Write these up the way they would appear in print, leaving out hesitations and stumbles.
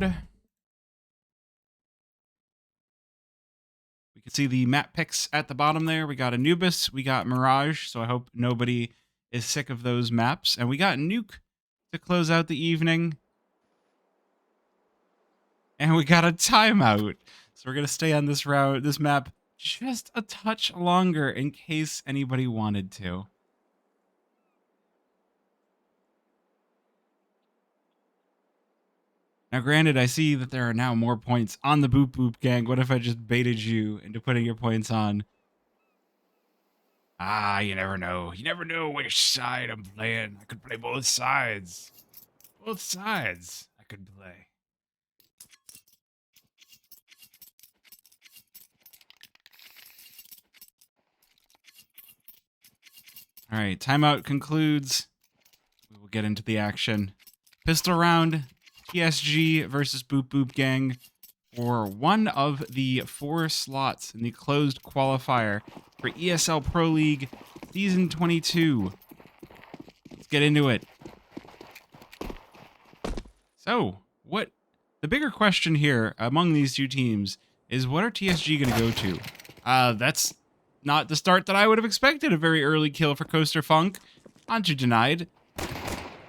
We can see the map picks at the bottom there. We got Anubis, we got Mirage, so I hope nobody is sick of those maps. And we got Nuke to close out the evening. And we got a timeout. So we're going to stay on this route, this map, just a touch longer in case anybody wanted to. Now, granted, I see that there are now more points on the Boop Boop gang. What if I just baited you into putting your points on? Ah, you never know. You never know which side I'm playing. I could play both sides. Both sides I could play. All right, timeout concludes. We will get into the action. Pistol round, TSG versus Boop Boop Gang for one of the 4 slots in the closed qualifier for ESL Pro League Season 22. Let's get into it. So, the bigger question here among these two teams is, what are TSG going to go to? That's not the start that I would have expected. A very early kill for Coaster Funk. Onto denied.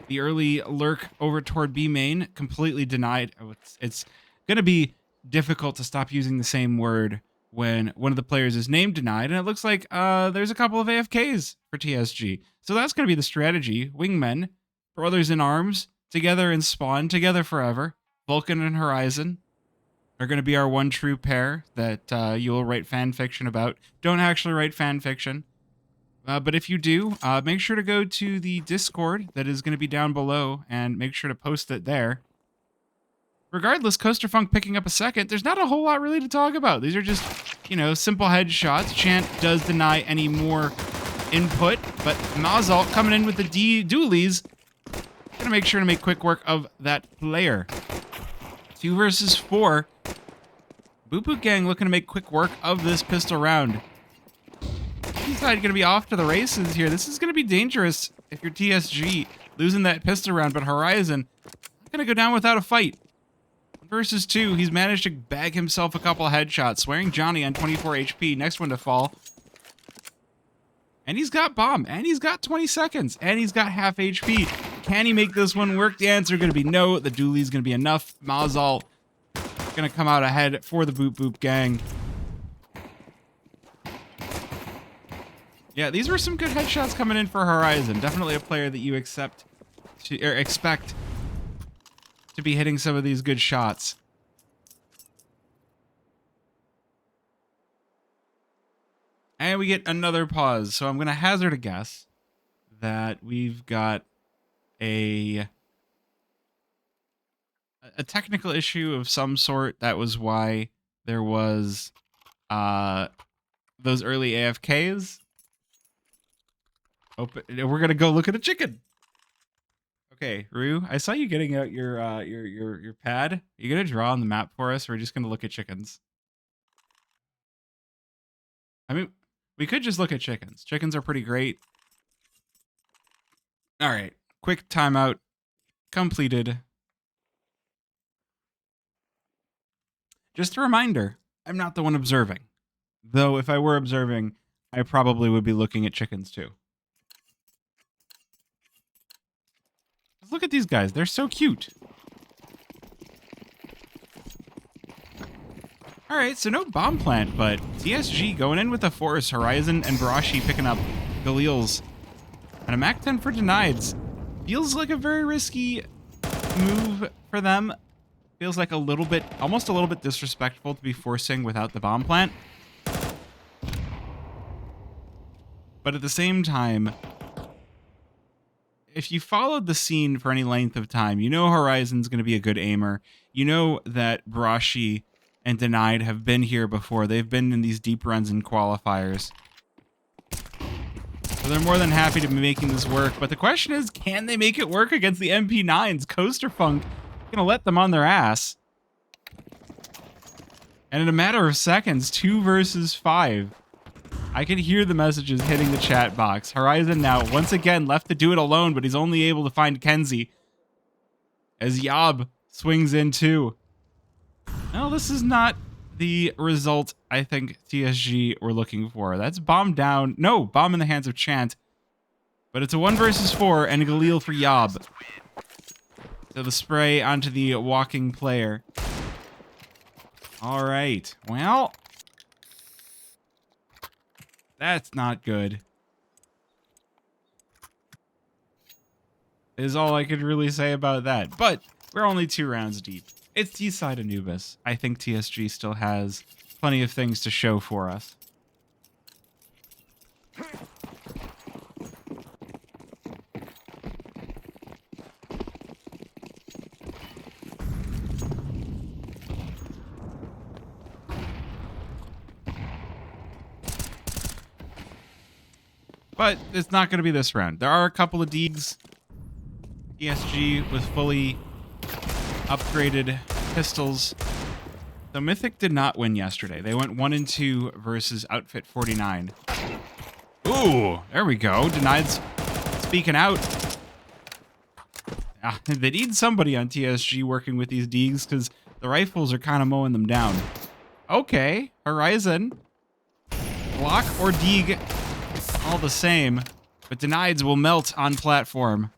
The early lurk over toward B main, completely denied. It's going to be difficult to stop using the same word when one of the players is named denied, and it looks like there's a couple of AFKs for TSG. So that's going to be the strategy. Wingmen, brothers in arms, together in spawn, together forever. Vulcan and Horizon are going to be our one true pair that you'll write fan fiction about. Don't actually write fan fiction. But if you do, make sure to go to the Discord that is going to be down below and make sure to post it there. Regardless, Coaster Funk picking up a second, there's not a whole lot really to talk about. These are just, simple headshots. Chant does deny any more input, but Mazalt coming in with the dualies. Gonna make sure to make quick work of that player. 2 versus 4. Boop Boop Gang looking to make quick work of this pistol round. Side going to be off to the races here. This is going to be dangerous if you're TSG, losing that pistol round, but Horizon going to go down without a fight. Versus 2, he's managed to bag himself a couple headshots, swearing Johnny on 24 HP, next one to fall. And he's got bomb, and he's got 20 seconds, and he's got half HP. Can he make this one work? The answer going to be no. The dually is going to be enough. Mazal going to come out ahead for the Boop Boop Gang. Yeah, these were some good headshots coming in for Horizon. Definitely a player that you expect to be hitting some of these good shots. And we get another pause. So I'm going to hazard a guess that we've got a technical issue of some sort. That was why there was those early AFKs. Open. We're gonna go look at a chicken. Okay, Rue, I saw you getting out your pad. Are you gonna draw on the map for us, or are we just gonna look at chickens? I mean, we could just look at chickens. Chickens are pretty great. All right, quick timeout completed. Just a reminder, I'm not the one observing. Though if I were observing, I probably would be looking at chickens too. Look at these guys. They're so cute. All right, so no bomb plant, but TSG going in with the force. Horizon and Barashi picking up Galil's. And a Mac 10 for denieds. Feels like a very risky move for them. Feels like almost a little bit disrespectful to be forcing without the bomb plant. But at the same time, if you followed the scene for any length of time, you know Horizon's going to be a good aimer. You know that Barashi and Denied have been here before. They've been in these deep runs in qualifiers. So they're more than happy to be making this work. But the question is, can they make it work against the MP9s? Coaster Funk going to let them on their ass. And in a matter of seconds, 2 versus 5. I can hear the messages hitting the chat box. Horizon now, once again, left to do it alone, but he's only able to find Kenzie. As Yob swings in too. Well, this is not the result I think TSG were looking for. That's bomb down. No, bomb in the hands of Chant. But it's a 1 versus 4 and a Galil for Yob. So the spray onto the walking player. All right. Well, that's not good. Is all I could really say about that. But we're only 2 rounds deep. It's T-side Anubis. I think TSG still has plenty of things to show for us. But it's not going to be this round. There are a couple of Deegs. TSG with fully upgraded pistols. So Mythic did not win yesterday. They went 1-2 versus Outfit 49. Ooh, there we go. Denied's speaking out. They need somebody on TSG working with these Deegs because the rifles are kind of mowing them down. Okay, Horizon. Block or Deeg, all the same. But Denied's will melt on platform.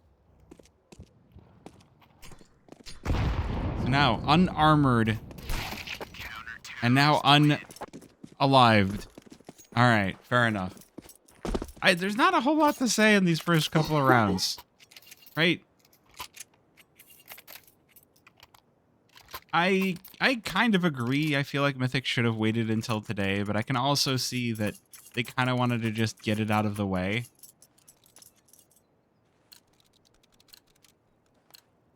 So now, unarmored. And now unalived. Alright, fair enough. There's not a whole lot to say in these first couple of rounds. Right? I kind of agree. I feel like Mythic should have waited until today, but I can also see that they kind of wanted to just get it out of the way.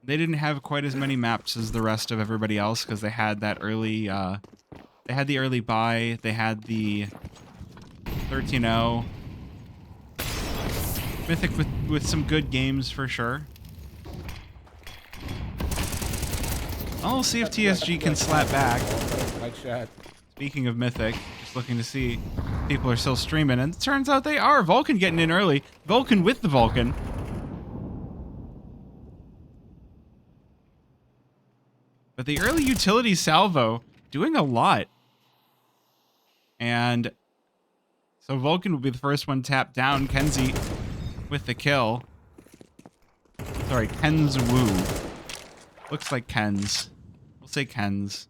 They didn't have quite as many maps as the rest of everybody else because they had that early, they had the early buy, they had the 13-0. Mythic with some good games for sure. I'll see if TSG can slap back. Speaking of Mythic, just looking to see if people are still streaming, and it turns out they are. Vulcan getting in early. Vulcan with the Vulcan. But the early utility salvo doing a lot. And so Vulcan will be the first one tapped down. Kenzie with the kill. Sorry, Ken's Woo. Looks like Ken's. We'll say Ken's.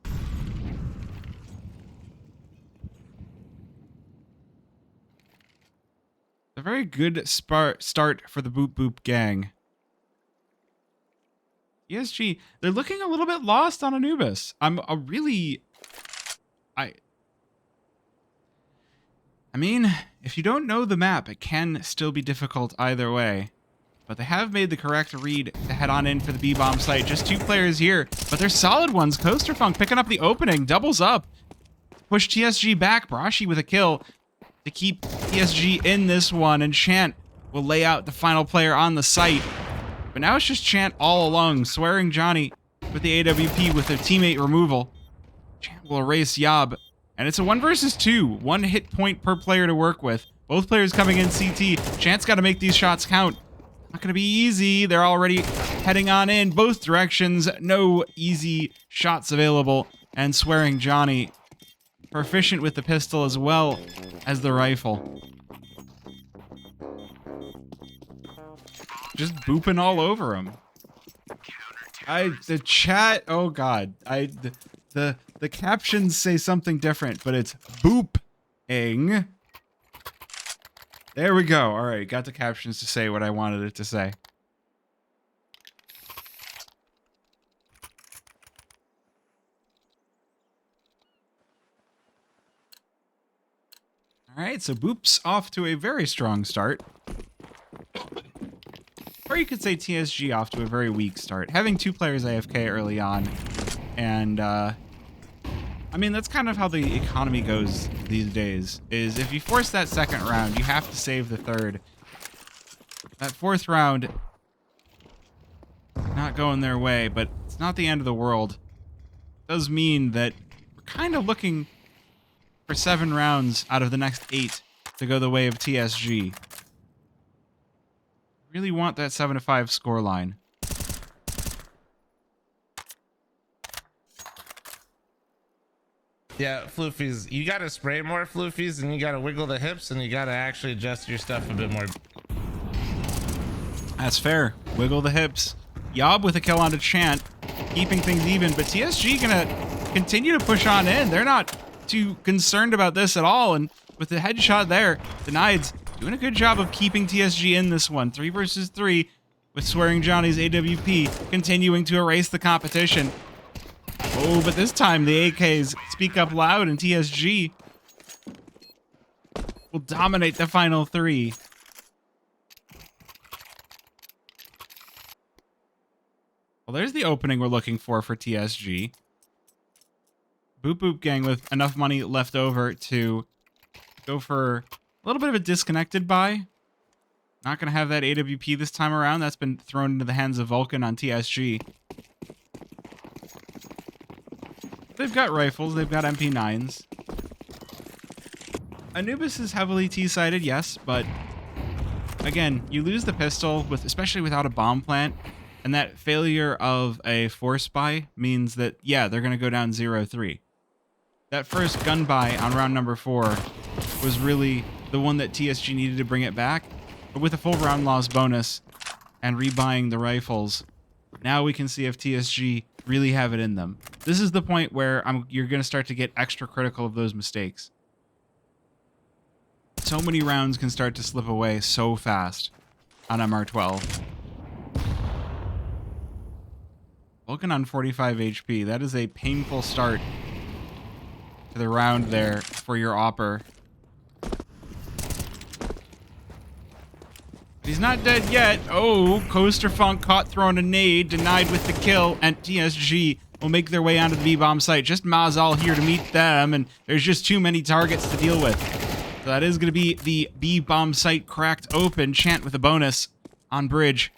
A very good start for the Boop Boop gang. ESG, they're looking a little bit lost on Anubis. I mean, if you don't know the map, it can still be difficult either way. But they have made the correct read to head on in for the B-bomb site. Just 2 players here, but they're solid ones. Coaster Funk picking up the opening, doubles up. Push TSG back, Brashi with a kill to keep TSG in this one, and Chant will lay out the final player on the site. But now it's just Chant all along, swearing Johnny with the AWP with their teammate removal. Chant will erase Yob, and it's a 1 versus 2. 1 hit point per player to work with. Both players coming in CT. Chant's got to make these shots count. Not going to be easy. They're already heading on in both directions. No easy shots available. And swearing Johnny, proficient with the pistol as well as the rifle. Just booping all over him. The chat, oh god. The captions say something different, but it's booping. There we go. All right, got the captions to say what I wanted it to say. All right, so Boop's off to a very strong start. Or you could say TSG off to a very weak start. Having 2 players AFK early on. And, I mean, that's kind of how the economy goes these days, is if you force that second round, you have to save the third. That 4th round, not going their way, but it's not the end of the world. It does mean that we're kind of looking for 7 rounds out of the next 8 to go the way of TSG. Really want that 7-5 scoreline. Yeah, floofies. You gotta spray more floofies, and you gotta wiggle the hips, and you gotta actually adjust your stuff a bit more. That's fair. Wiggle the hips. Yob with a kill onto Chant, keeping things even, but TSG gonna continue to push on in. They're not too concerned about this at all, and with the headshot there, Denied's doing a good job of keeping TSG in this one. 3 versus 3, with Swearing Johnny's AWP continuing to erase the competition. Oh, but this time the AKs speak up loud, and TSG will dominate the final 3. Well, there's the opening we're looking for TSG. Boop Boop Gang with enough money left over to go for a little bit of a disconnected buy. Not going to have that AWP this time around. That's been thrown into the hands of Vulcan on TSG. They've got rifles. They've got MP9s. Anubis is heavily T-sided, yes, but again, you lose the pistol, especially without a bomb plant, and that failure of a force buy means that, yeah, they're going to go down 0-3. That first gun buy on round number 4 was really the one that TSG needed to bring it back, but with a full round loss bonus and rebuying the rifles, now we can see if TSG really have it in them. This is the point where you're going to start to get extra critical of those mistakes. So many rounds can start to slip away so fast on MR12. Vulcan on 45 HP. That is a painful start to the round there for your Opper. He's not dead yet. Oh, Coaster Funk caught throwing a nade, denied with the kill, and TSG will make their way onto the B-bomb site. Just Mazal here to meet them, and there's just too many targets to deal with. So that is going to be the B-bomb site cracked open. Chant with a bonus on bridge.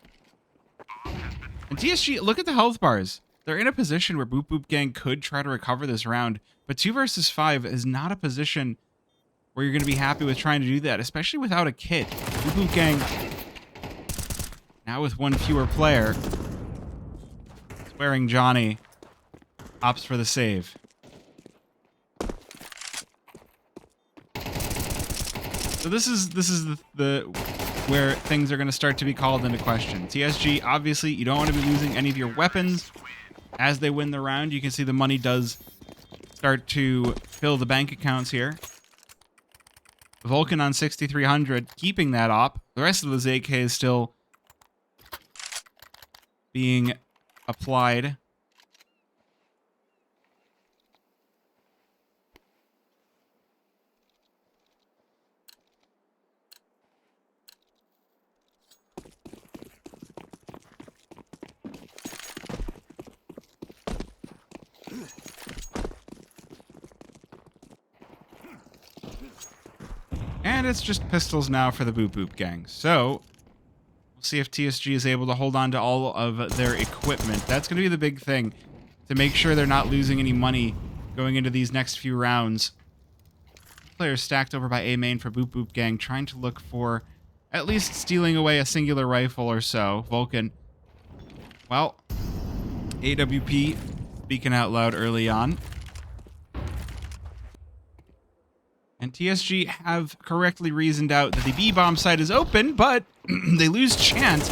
And TSG, look at the health bars. They're in a position where Boop Boop Gang could try to recover this round, but 2 versus 5 is not a position where you're going to be happy with trying to do that, especially without a kit. Boop Boop Gang, now with one fewer player, Swearing Johnny opts for the save. So this is the where things are going to start to be called into question. TSG, obviously, you don't want to be losing any of your weapons. As they win the round, you can see the money does start to fill the bank accounts here. Vulcan on 6,300, keeping that op. The rest of those AKs still being applied. And it's just pistols now for the Boop Boop Gang. So, we'll see if TSG is able to hold on to all of their equipment. That's going to be the big thing, to make sure they're not losing any money going into these next few rounds. Players stacked over by A main for Boop Boop Gang, trying to look for at least stealing away a singular rifle or so. Vulcan, well, AWP speaking out loud early on. And TSG have correctly reasoned out that the B-bomb site is open, but they lose Chant.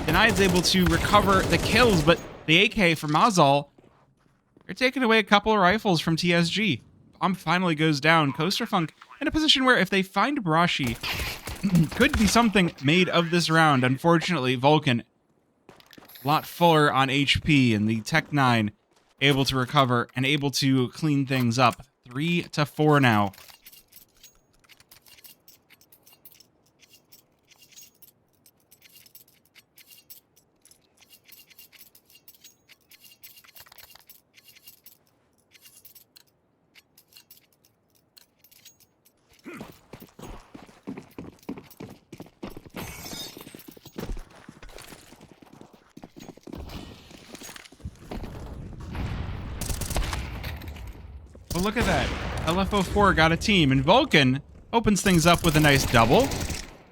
Denied's able to recover the kills, but the AK from Mazal, they're taking away a couple of rifles from TSG. Bomb finally goes down. Coaster Funk in a position where if they find Brashi, could be something made of this round. Unfortunately, Vulcan, a lot fuller on HP, and the Tech 9 able to recover and able to clean things up. 3-4 now. Well, look at that. LFO4 got a team, and Vulcan opens things up with a nice double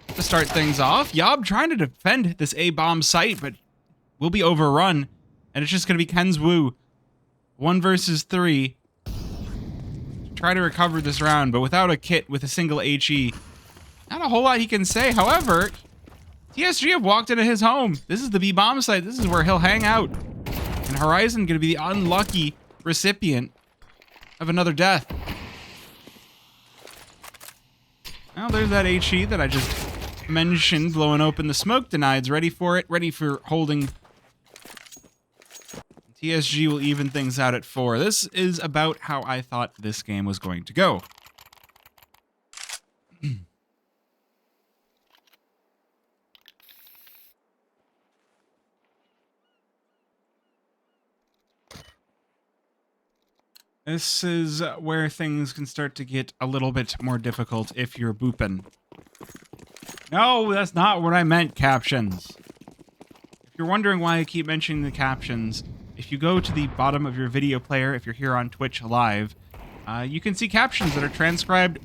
to start things off. Yob trying to defend this A-bomb site, but will be overrun, and it's just going to be Ken's Wu. 1 versus 3. try to recover this round, but without a kit with a single HE, not a whole lot he can say. However, TSG have walked into his home. This is the B-bomb site. This is where he'll hang out. And Horizon going to be the unlucky recipient of another death. Well, there's that HE that I just mentioned, blowing open the smoke. Denied's ready for it, ready for holding. TSG will even things out at 4. This is about how I thought this game was going to go. This is where things can start to get a little bit more difficult if you're booping. No, that's not what I meant, captions. If you're wondering why I keep mentioning the captions, if you go to the bottom of your video player, if you're here on Twitch live, you can see captions that are transcribed,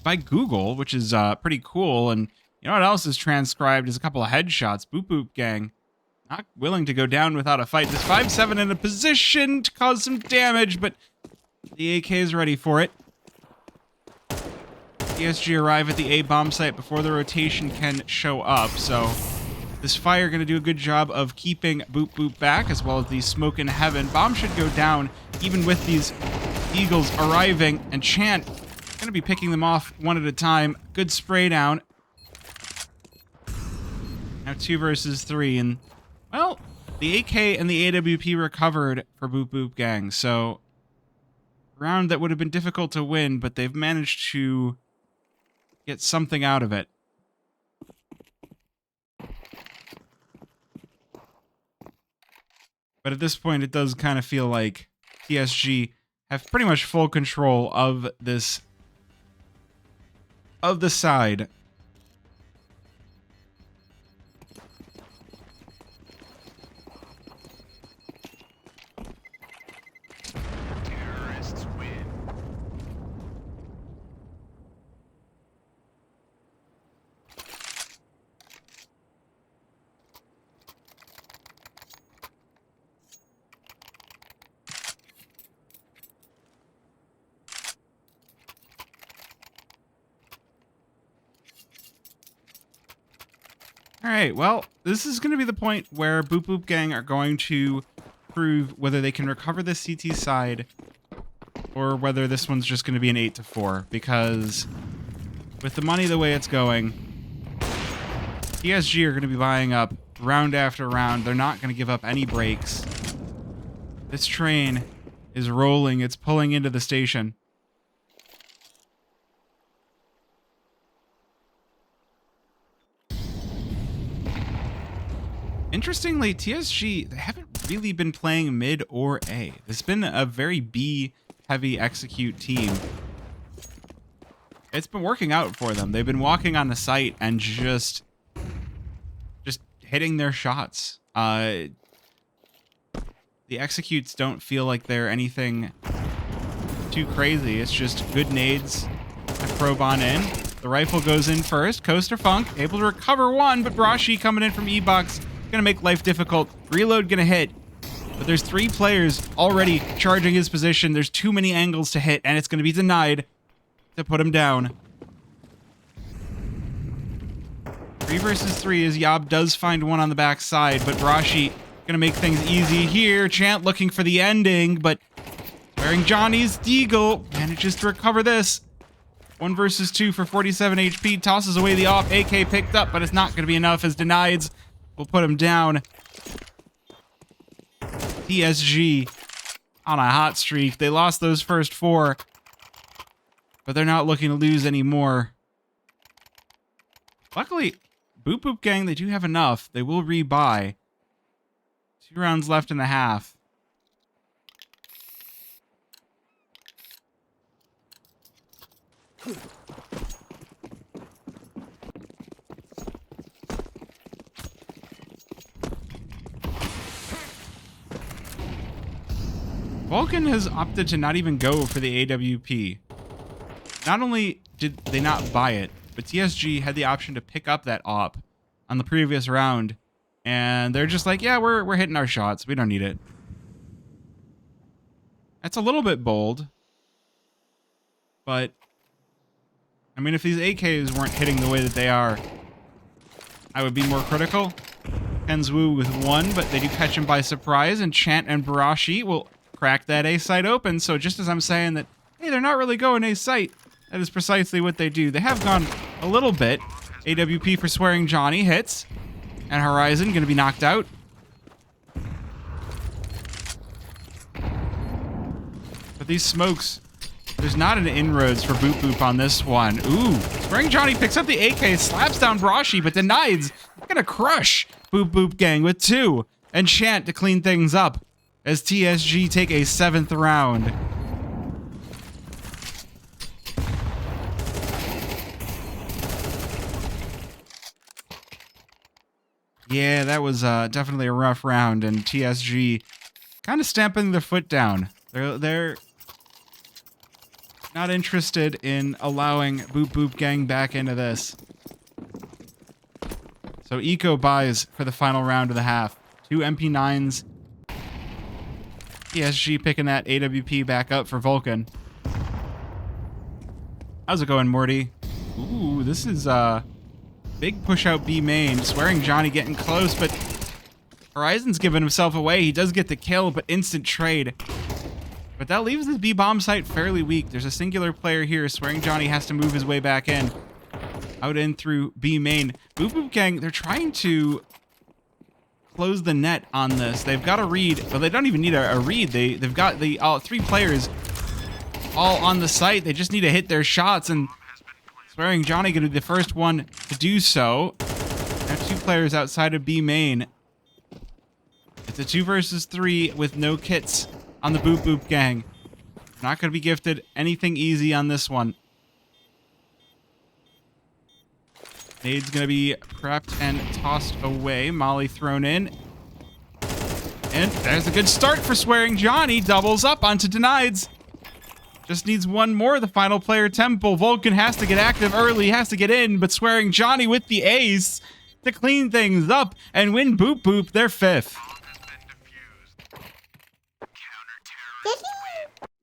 by Google, which is pretty cool. And you know what else is transcribed is a couple of headshots. Boop Boop Gang. Not willing to go down without a fight. This 5-7 in a position to cause some damage, but the AK is ready for it. TSG arrive at the A-bomb site before the rotation can show up, so this fire going to do a good job of keeping Boop Boop back, as well as the smoke in heaven. Bomb should go down, even with these Eagles arriving, and Chant going to be picking them off one at a time. Good spray down. Now 2 versus 3, and well, the AK and the AWP recovered for Boop Boop Gang, so a round that would have been difficult to win, but they've managed to get something out of it. But at this point, it does kind of feel like TSG have pretty much full control of this, of the side. Alright, well, this is going to be the point where Boop Boop Gang are going to prove whether they can recover the CT side or whether this one's just going to be an 8-4, because with the money the way it's going, TSG are going to be buying up round after round. They're not going to give up any breaks. This train is rolling. It's pulling into the station. Interestingly, TSG, they haven't really been playing mid or A. It's been a very B-heavy execute team. It's been working out for them. They've been walking on the site and just hitting their shots. The executes don't feel like they're anything too crazy. It's just good nades to probe on in. The rifle goes in first. Coaster Funk able to recover one, but Brashi coming in from E-Box gonna make life difficult. Reload gonna hit, but there's 3 players already charging his position. There's too many angles to hit, and it's gonna be denied to put him down. 3 versus 3 as Yob does find one on the back side, but Brashi gonna make things easy here. Chant looking for the ending, but wearing Johnny's Deagle manages to recover this. 1 versus 2 for 47 HP, tosses away the off. AK picked up, but it's not gonna be enough as Denied's will put him down. TSG on a hot streak. They lost those first 4, but they're not looking to lose any more. Luckily, Boop Boop Gang, they do have enough. They will rebuy. 2 rounds left in the half. Vulcan has opted to not even go for the AWP. Not only did they not buy it, but TSG had the option to pick up that op on the previous round, and they're just like, yeah, we're hitting our shots. We don't need it. That's a little bit bold. But, I mean, if these AKs weren't hitting the way that they are, I would be more critical. Kenzwu with 1, but they do catch him by surprise, and Chant and Barashi will crack that A site open. So just as I'm saying that, hey, they're not really going A site, that is precisely what they do. They have gone a little bit. AWP for Swearing Johnny hits, and Horizon going to be knocked out. But these smokes, there's not an inroads for Boop Boop on this one. Ooh, Swearing Johnny picks up the AK, slaps down Barashi, but denies. Gonna crush Boop Boop Gang with 2. And Chant to clean things up as TSG take a 7th round. Yeah, that was definitely a rough round, and TSG kind of stamping their foot down. They're not interested in allowing Boop Boop Gang back into this. So Eco buys for the final round of the half. 2 MP9s. TSG picking that AWP back up for Vulcan. How's it going, Morty? Ooh, this is big push out B main. Swearing Johnny getting close, but Horizon's giving himself away. He does get the kill, but instant trade. But that leaves the B bomb site fairly weak. There's a singular player here. Swearing Johnny has to move his way back in. Out in through B main. Boop Boop Gang, they're trying to close the net on this. They've got a read, but they don't even need a read. They've got the 3 players all on the site. They just need to hit their shots, and Swearing Johnny going to be the first one to do so. Now 2 players outside of B main. It's a 2 versus 3 with no kits on the Boop Boop Gang. Not going to be gifted anything easy on this one. Nade's going to be prepped and tossed away. Molly thrown in. And there's a good start for Swearing Johnny. Doubles up onto Denieds. Just needs 1 more. The final player, Temple. Vulcan has to get active early. Has to get in. But Swearing Johnny with the ace to clean things up and win Boop Boop their 5th.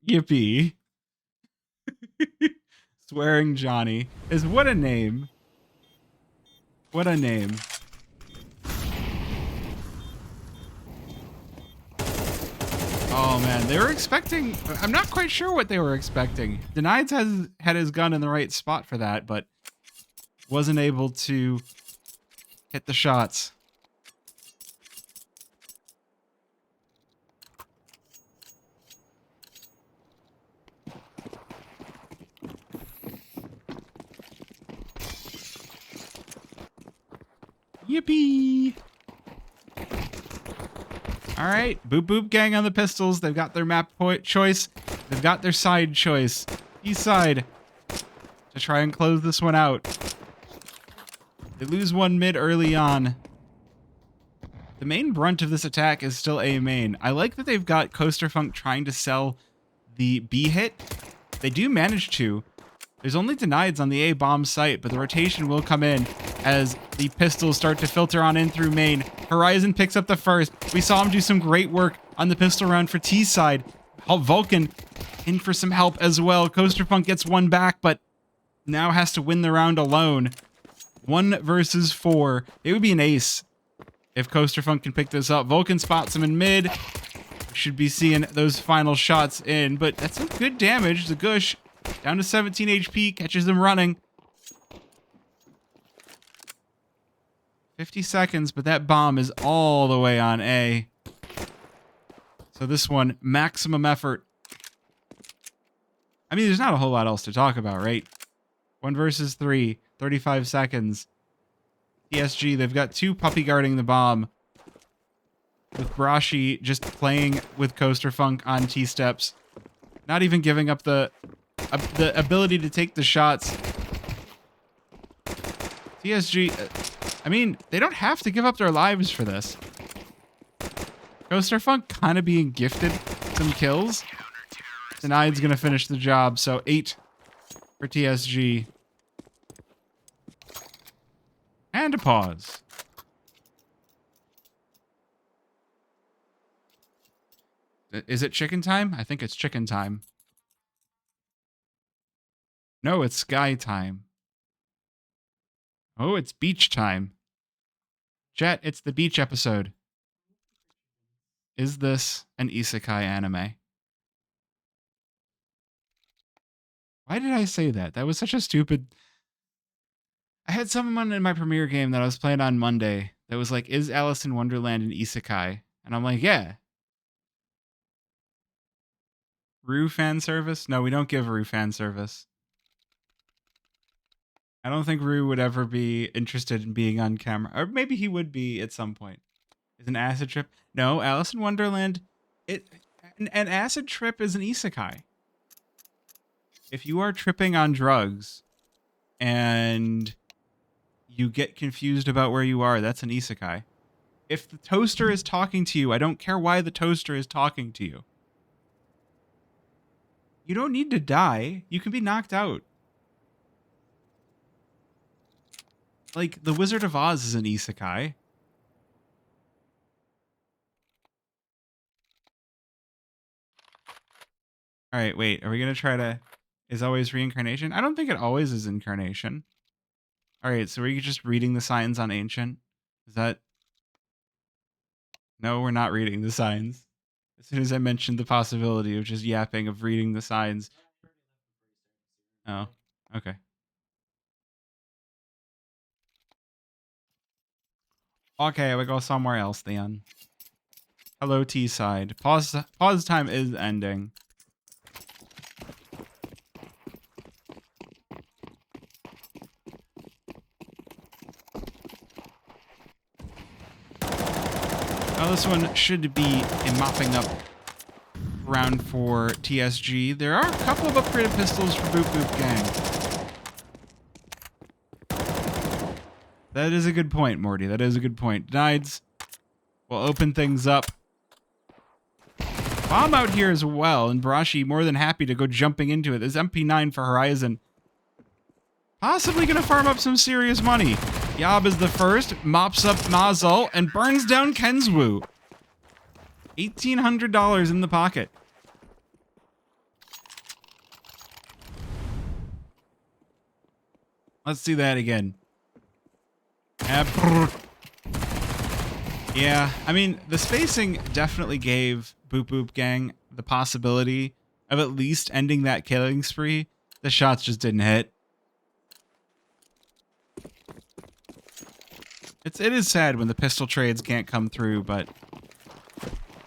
Yippee. Swearing Johnny is what a name. What a name. Oh man, they were expecting, I'm not quite sure what they were expecting. Denieds had his gun in the right spot for that, but wasn't able to hit the shots. Yippee! All right, Boop Boop Gang on the pistols. They've got their map choice. They've got their side choice. East side to try and close this one out. They lose 1 mid early on. The main brunt of this attack is still A main. I like that they've got Coaster Funk trying to sell the B hit. They do manage to. There's only Denieds on the A bomb site, but the rotation will come in as the pistols start to filter on in through main. Horizon picks up the first. We saw him do some great work on the pistol round for T side. Vulcan in for some help as well. Coaster Funk gets 1 back, but now has to win the round alone. 1 versus 4. It would be an ace if Coaster Funk can pick this up. Vulcan spots him in mid. Should be seeing those final shots in, but that's some good damage. The Gush down to 17 HP, catches them running. 50 seconds, but that bomb is all the way on A. So this one, maximum effort. I mean, there's not a whole lot else to talk about, right? 1 versus 3, 35 seconds. TSG, they've got 2 puppy guarding the bomb. With Barashi just playing with Coaster Funk on T-steps. Not even giving up the ability to take the shots. TSG, I mean, they don't have to give up their lives for this. Coaster Funk kind of being gifted some kills. Denied's going to finish the job, so 8 for TSG. And a pause. Is it chicken time? I think it's chicken time. No, it's sky time. Oh, it's beach time. Chat, it's the beach episode. Is this an isekai anime? Why did I say that? That was such a stupid... I had someone in my premiere game that I was playing on Monday that was like, is Alice in Wonderland an isekai? And I'm like, yeah. Rue fan service? No, we don't give Rue fan service. I don't think Rue would ever be interested in being on camera. Or maybe he would be at some point. Is an acid trip? No, Alice in Wonderland. An acid trip is an isekai. If you are tripping on drugs and you get confused about where you are, that's an isekai. If the toaster is talking to you, I don't care why the toaster is talking to you. You don't need to die. You can be knocked out. Like, The Wizard of Oz is an isekai. All right, wait. Are we going to try to... Is always reincarnation? I don't think it always is incarnation. All right, so are you just reading the signs on Ancient? Is that... No, we're not reading the signs. As soon as I mentioned the possibility of just yapping of reading the signs. Oh, okay. Okay, we go somewhere else then. Hello, T-side. Pause time is ending. Now this one should be a mopping up round for TSG. There are a couple of upgraded pistols for Boop Boop Gang. That is a good point, Morty. That is a good point. Nides will open things up. Bomb out here as well, and Barashi more than happy to go jumping into it. There's MP9 for Horizon. Possibly gonna farm up some serious money. Yob is the first, mops up Mazel, and burns down Kenswu. $1,800 in the pocket. Let's do that again. Yeah, I mean, the spacing definitely gave Boop Boop Gang the possibility of at least ending that killing spree. The shots just didn't hit. It is sad when the pistol trades can't come through, but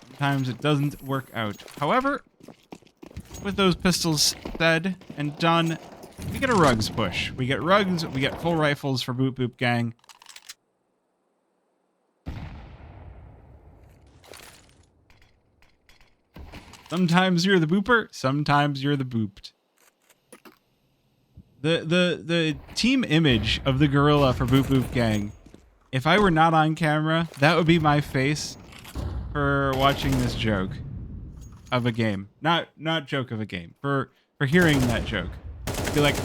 sometimes it doesn't work out. However, with those pistols said and done, we get a rugs push. We get rugs, we get full rifles for Boop Boop Gang. Sometimes you're the booper, sometimes you're the booped. The team image of the gorilla for Boop Boop Gang. If I were not on camera, that would be my face for watching this joke of a game. Not joke of a game. For hearing that joke. Be like,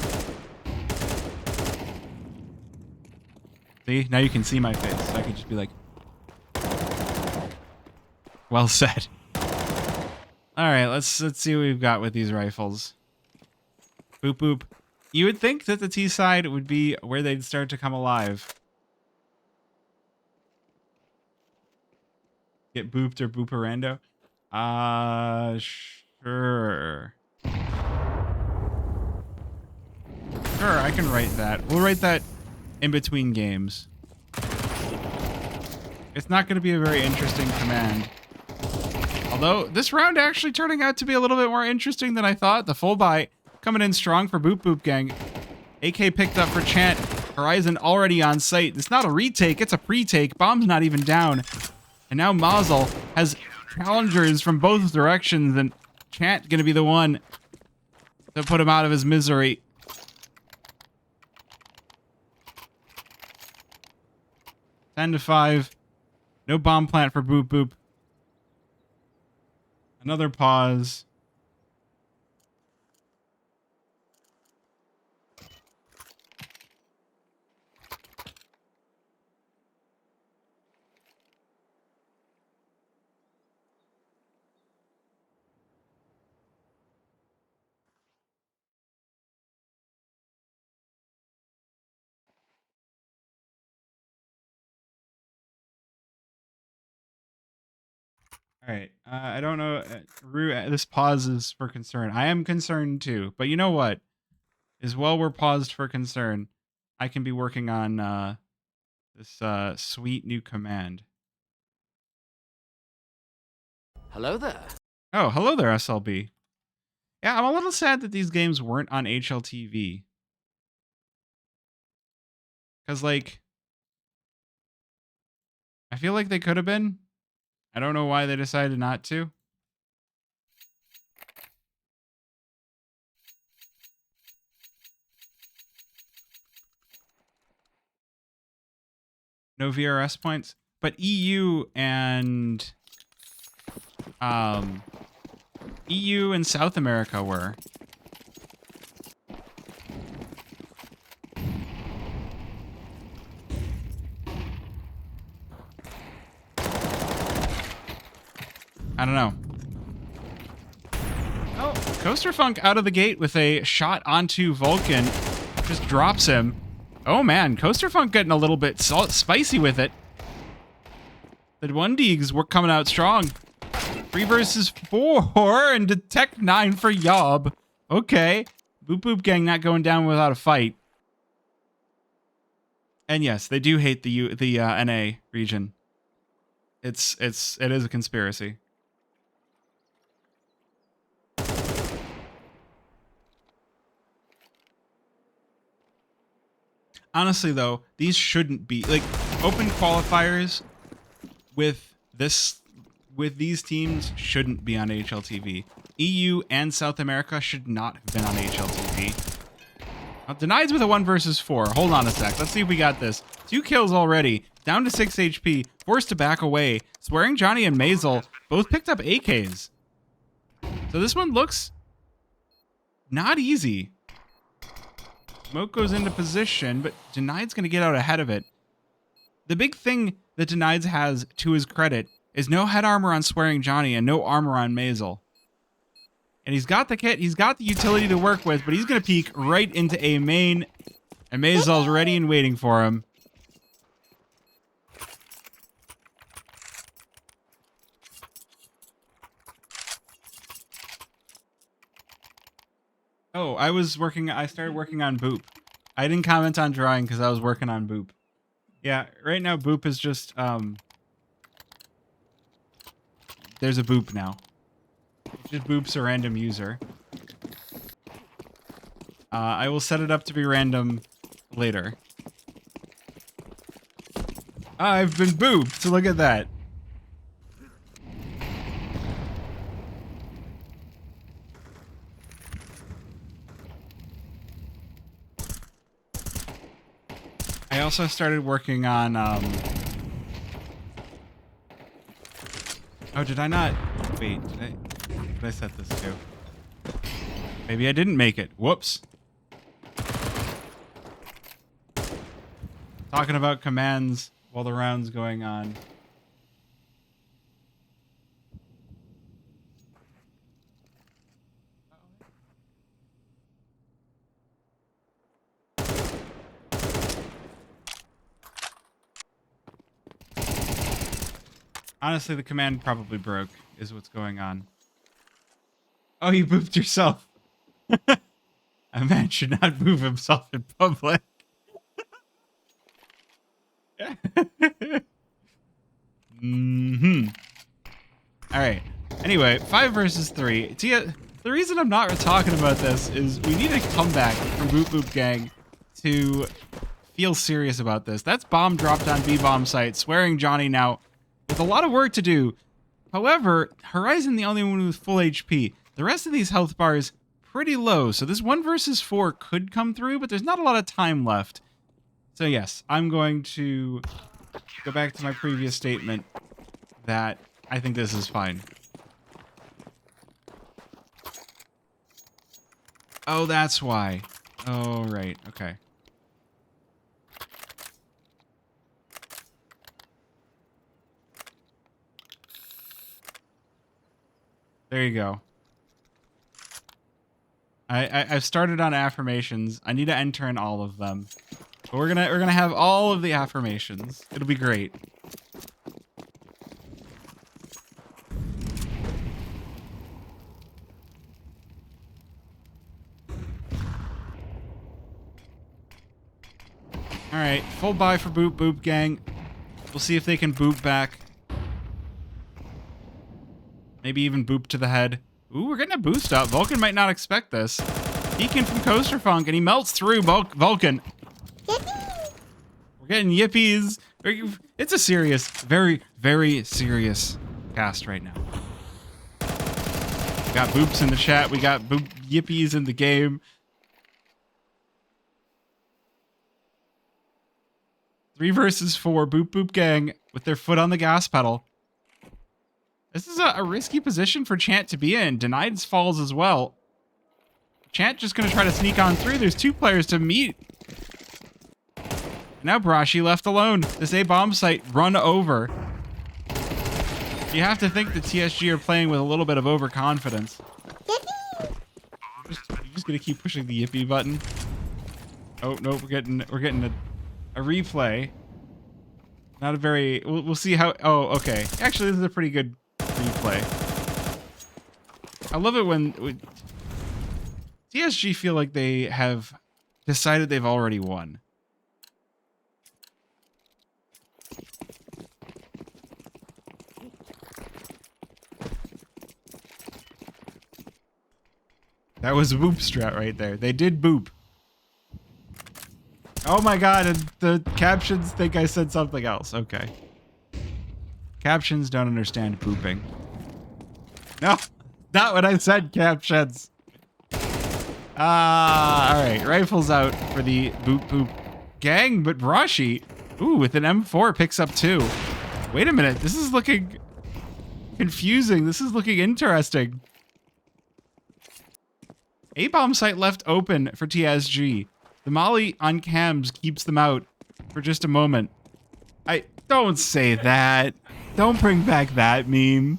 see, now you can see my face. So I could just be like, well said. All right, let's see what we've got with these rifles. Boop boop. You would think that the T side would be where they'd start to come alive. Get booped or booperando? Sure. Sure, I can write that. We'll write that in between games. It's not going to be a very interesting command. Although, this round actually turning out to be a little bit more interesting than I thought. The full buy coming in strong for Boop Boop Gang. AK picked up for Chant. Horizon already on site. It's not a retake, it's a pre-take. Bomb's not even down. And now Mazel has challengers from both directions, and Chant gonna be the one to put him out of his misery. Ten to 5. No bomb plant for Boop Boop. Another pause. All right. I don't know. This pause is for concern. I am concerned too. But you know what? Is while we're paused for concern, I can be working on this sweet new command. Hello there. Oh, hello there, SLB. Yeah, I'm a little sad that these games weren't on HLTV. Because, like, I feel like they could have been. I don't know why they decided not to. No VRS points. But EU and South America were. I don't know. Oh, Coaster Funk out of the gate with a shot onto Vulcan. Just drops him. Oh man, Coaster Funk getting a little bit spicy with it. The 1Ds were coming out strong. 3 versus 4 and Detect 9 for Yob. Okay. Boop Boop Gang not going down without a fight. And yes, they do hate the NA region. It is a conspiracy. Honestly though, these shouldn't be like open qualifiers with these teams shouldn't be on HLTV. EU and South America should not have been on HLTV. Denied's with a 1 versus 4. Hold on a sec. Let's see if we got this. 2 kills already. Down to 6 HP. Forced to back away. Swearing Johnny and Maisel both picked up AKs. So this one looks not easy. Smoke goes into position, but Denied's going to get out ahead of it. The big thing that Denied has, to his credit, is no head armor on Swearing Johnny and no armor on Maisel. And he's got the kit, he's got the utility to work with, but he's going to peek right into A main, and Maisel's ready and waiting for him. Oh, I started working on Boop. I didn't comment on drawing because I was working on Boop. Yeah, right now Boop is just, there's a Boop now. Just Boop's a random user. I will set it up to be random later. I've been booped. Look at that. I also started working on, oh, did I not? Wait, did I set this to? Maybe I didn't make it. Whoops. Talking about commands while the round's going on. Honestly, the command probably broke, is what's going on. Oh, you booped yourself. A man should not move himself in public. Mm-hmm. Alright. Anyway, 5 versus 3. The reason I'm not talking about this is we need a comeback from Boop Boop Gang to feel serious about this. That's bomb dropped on B-bomb site, Swearing Johnny now with a lot of work to do. However, Horizon the only one with full HP. The rest of these health bars pretty low, so this 1 versus 4 could come through, but there's not a lot of time left. So yes, I'm going to go back to my previous statement that I think this is fine. Oh, that's why. Oh, right. Okay. There you go. I've started on affirmations. I need to enter in all of them. But we're gonna have all of the affirmations. It'll be great. All right, full buy for Boop Boop Gang. We'll see if they can boop back. Maybe even boop to the head. Ooh, we're getting a boost up. Vulcan might not expect this. Deacon from Coaster Funk, and he melts through Vulcan. We're getting yippies. It's a serious, very, very serious cast right now. We got boops in the chat. We got boop yippies in the game. 3 versus 4. Boop Boop Gang with their foot on the gas pedal. This is a risky position for Chant to be in. Denied falls as well. Chant just going to try to sneak on through. There's 2 players to meet. Now Brashi left alone. This A-bomb site run over. You have to think the TSG are playing with a little bit of overconfidence. You're just going to keep pushing the yippee button. Oh, no, we're getting a replay. Not a very... We'll see how... Oh, okay. Actually, this is a pretty good replay. I love it when TSG feel like they have decided they've already won. That was a boop strat right there. They did boop. Oh my god, and the captions think I said something else. Okay. Captions don't understand booping. No, not what I said, captions. Alright. Rifles out for the Boop Boop Gang, but Brashi, ooh, with an M4 picks up 2. Wait a minute, this is looking confusing. This is looking interesting. A-bomb site left open for TSG. The molly on cams keeps them out for just a moment. I don't say that. Don't bring back that meme.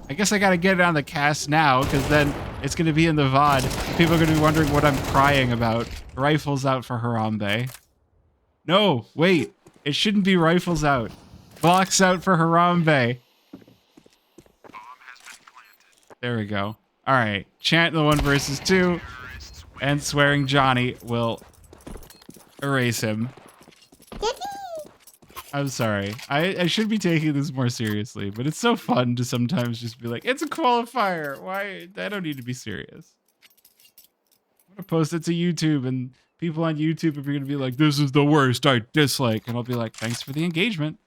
I guess I gotta get it on the cast now, because then it's gonna be in the VOD. People are gonna be wondering what I'm crying about. Rifles out for Harambe. No, wait. It shouldn't be rifles out. Blocks out for Harambe. There we go. Alright. Chant the 1 versus 2. And Swearing Johnny will erase him. I'm sorry. I should be taking this more seriously, but it's so fun to sometimes just be like, it's a qualifier. Why? I don't need to be serious. I'm going to post it to YouTube, and people on YouTube are going to be like, this is the worst. I dislike. And I'll be like, thanks for the engagement.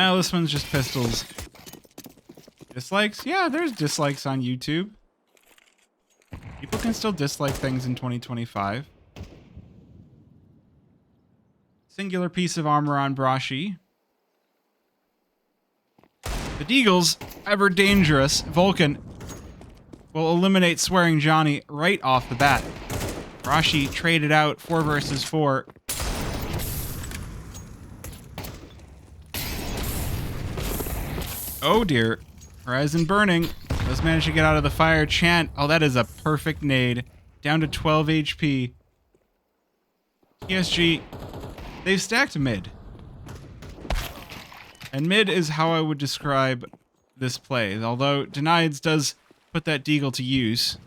Oh, this one's just pistols. Dislikes? Yeah, there's dislikes on YouTube. People can still dislike things in 2025. Singular piece of armor on Brashi. The Deagles, ever dangerous. Vulcan will eliminate Swearing Johnny right off the bat. Brashi traded out 4 versus 4. Oh dear. Horizon burning. Does manage to get out of the fire. Chant. Oh, that is a perfect nade. Down to 12 HP. TSG. They've stacked mid. And mid is how I would describe this play. Although Denieds does put that deagle to use.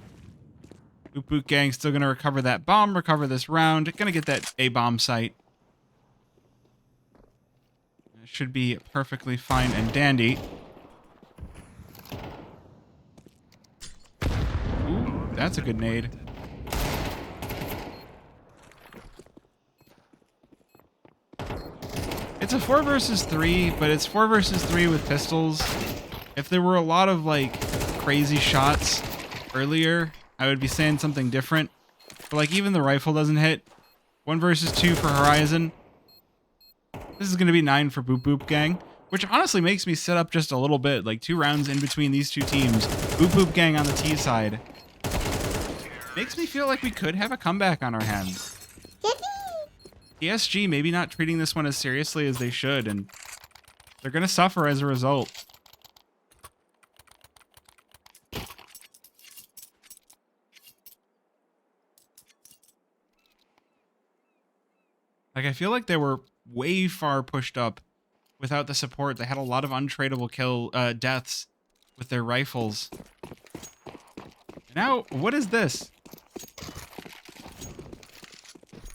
Boop Boop Gang still going to recover that bomb. Recover this round. Going to get that A-bomb site. It should be perfectly fine and dandy. That's a good nade. It's a 4 versus 3, but it's 4 versus 3 with pistols. If there were a lot of, like, crazy shots earlier, I would be saying something different. But, like, even the rifle doesn't hit. 1 versus 2 for Horizon. This is going to be 9 for Boop Boop Gang, which honestly makes me sit up just a little bit. Like, 2 rounds in between these 2 teams. Boop Boop Gang on the T side. Makes me feel like we could have a comeback on our hands. TSG maybe not treating this one as seriously as they should, and they're going to suffer as a result. Like, I feel like they were way far pushed up without the support. They had a lot of untradeable deaths with their rifles. Now, what is this?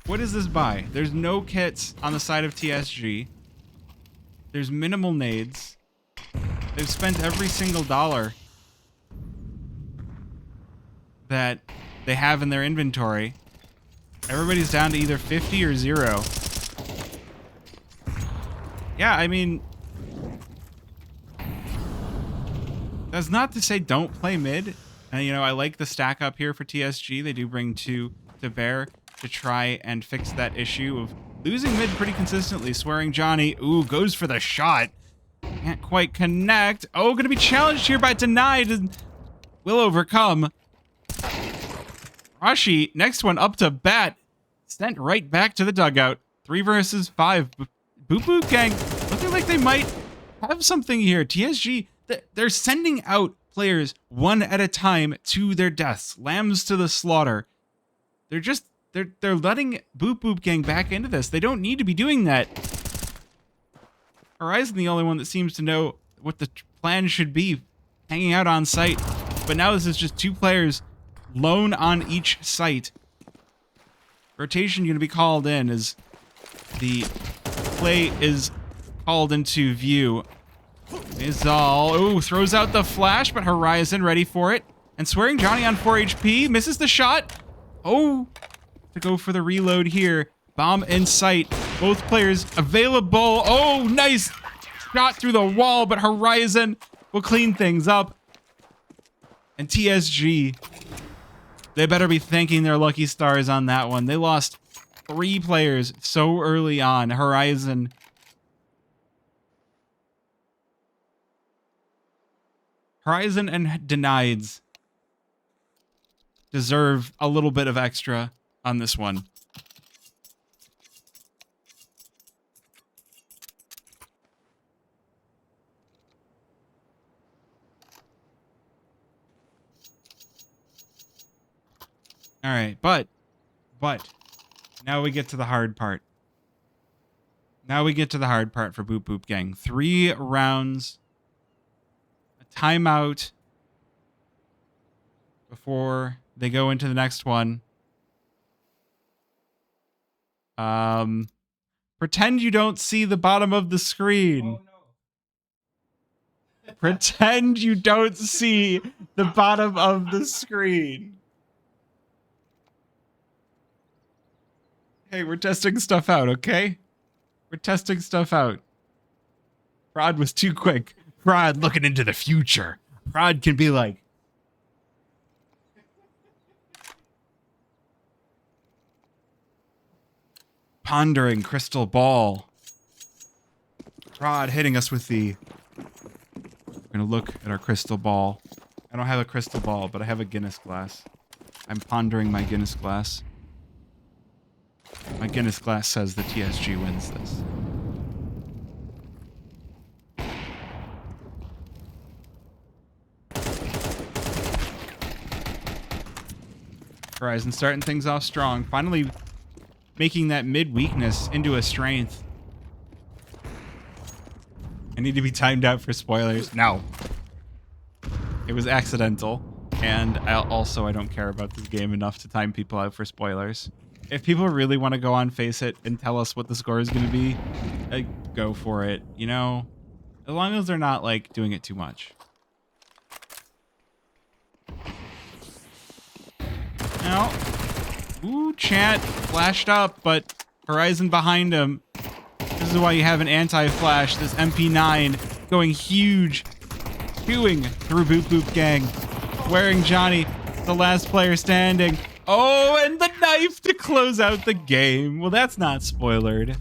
What is this buy? There's no kits on the side of TSG. There's minimal nades. They've spent every single dollar that they have in their inventory. Everybody's down to either 50 or 0. Yeah, I mean, that's not to say don't play mid. And, you know, I like the stack up here for TSG. They do bring 2 to bear to try and fix that issue of losing mid pretty consistently. Swearing Johnny, ooh, goes for the shot. Can't quite connect. Oh, gonna be challenged here by Denied. And will overcome. Rashi, next one up to bat. Sent right back to the dugout. 3 versus 5. Boop Boop Gang looking like they might have something here. TSG, they're sending out players one at a time to their deaths. Lambs to the slaughter. They're letting Boop Boop Gang back into this. They don't need to be doing that. Horizon the only one that seems to know what the plan should be, hanging out on site. But now this is just 2 players lone on each site. Rotation going to be called in as the play is called into view. Izal, oh, throws out the flash, but Horizon ready for it. And Swearing Johnny on 4 HP, misses the shot. Oh, to go for the reload here. Bomb in sight. Both players available. Oh, nice shot through the wall, but Horizon will clean things up. And TSG, they better be thanking their lucky stars on that one. They lost 3 players so early on. Horizon and Denieds deserve a little bit of extra on this one. All right, but now we get to the hard part. Now we get to the hard part for Boop Boop Gang. 3 rounds, a timeout before they go into the next one. Pretend you don't see the bottom of the screen. Oh, no. Pretend you don't see the bottom of the screen. Hey, we're testing stuff out, okay? We're testing stuff out. Prod was too quick. Prod looking into the future. Prod can be like, pondering crystal ball. Prod hitting us with the... We're gonna look at our crystal ball. I don't have a crystal ball, but I have a Guinness glass. I'm pondering my Guinness glass. My Guinness glass says that TSG wins this. Horizon starting things off strong. Finally making that mid weakness into a strength. I need to be timed out for spoilers. No. It was accidental. And I don't care about this game enough to time people out for spoilers. If people really want to go on Face It and tell us what the score is going to be, go for it. You know, as long as they're not like doing it too much. Now, ooh, Chant flashed up, but Horizon behind him. This is why you have an anti-flash. This MP9 going huge, chewing through Boop Boop Gang, wearing Johnny, the last player standing. Oh, and the knife to close out the game. Well, that's not spoilered.